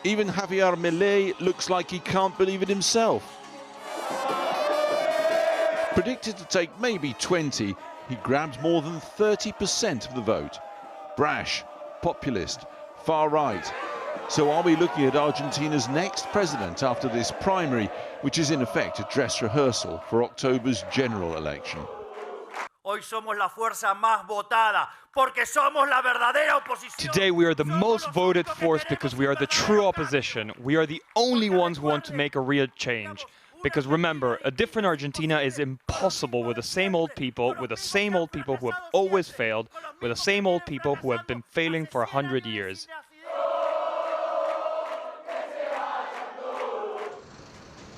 Even Javier Milei looks like he can't believe it himself. Predicted to take maybe 20, he grabbed more than 30% of the vote. Brash, populist, far right. So are we looking at Argentina's next president after this primary, which is in effect a dress rehearsal for October's general election? Today we are the most voted force because we are the true opposition. We are the only ones who want to make a real change. Because remember, a different Argentina is impossible with the same old people, who have always failed, with the same old people who have been failing for 100 years.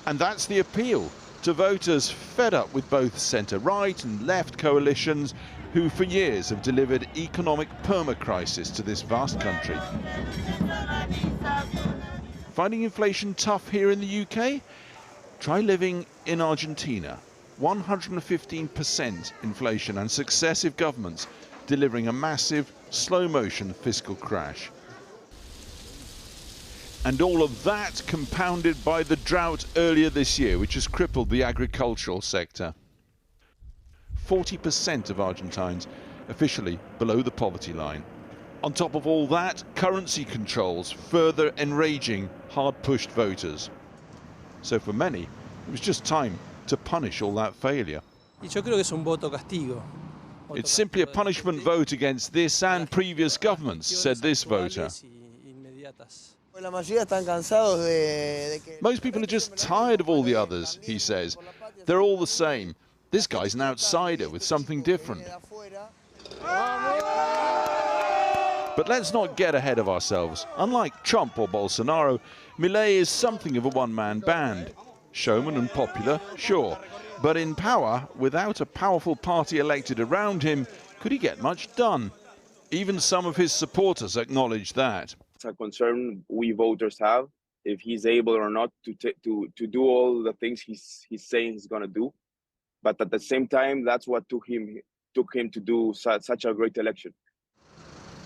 And that's the appeal to voters fed up with both centre-right and left coalitions who for years have delivered economic perma-crisis to this vast country. Finding inflation tough here in the UK? Try living in Argentina. 115% inflation and successive governments delivering a massive, slow-motion fiscal crash. And all of that compounded by the drought earlier this year, which has crippled the agricultural sector. 40% of Argentines officially below the poverty line. On top of all that, currency controls further enraging hard-pushed voters. So for many, it was just time to punish all that failure. It's simply a punishment vote against this and previous governments, said this voter. Most people are just tired of all the others, he says. They're all the same. This guy's an outsider with something different. But let's not get ahead of ourselves. Unlike Trump or Bolsonaro, Milei is something of a one-man band. Showman and popular, sure. But in power, without a powerful party elected around him, could he get much done? Even some of his supporters acknowledge that. It's a concern we voters have, if he's able or not to do all the things he's saying he's going to do. But at the same time, that's what took him to do such a great election.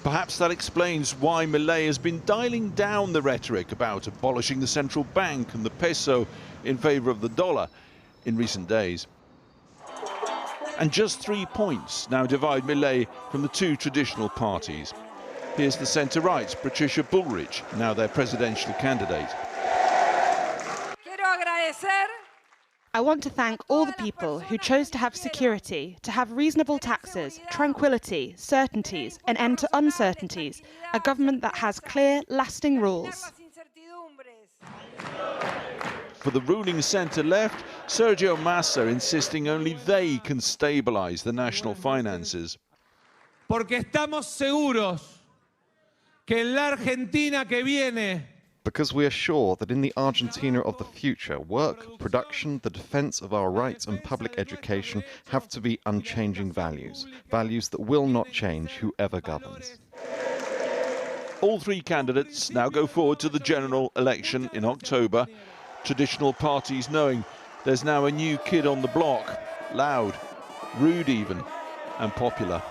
Perhaps that explains why Milei has been dialing down the rhetoric about abolishing the central bank and the peso in favor of the dollar in recent days. And just 3 points now divide Milei from the two traditional parties. Here's the centre-right's Patricia Bullrich, now their presidential candidate. I want to thank all the people who chose to have security, to have reasonable taxes, tranquility, certainties, an end to uncertainties, a government that has clear, lasting rules. For the ruling centre-left, Sergio Massa insisting only they can stabilise the national finances. Porque estamos seguros que en la Argentina que viene, because we are sure that in the Argentina of the future, work, production, the defence of our rights and public education have to be unchanging values, values that will not change whoever governs. All three candidates now go forward to the general election in October, traditional parties knowing there's now a new kid on the block, loud, rude even, and popular.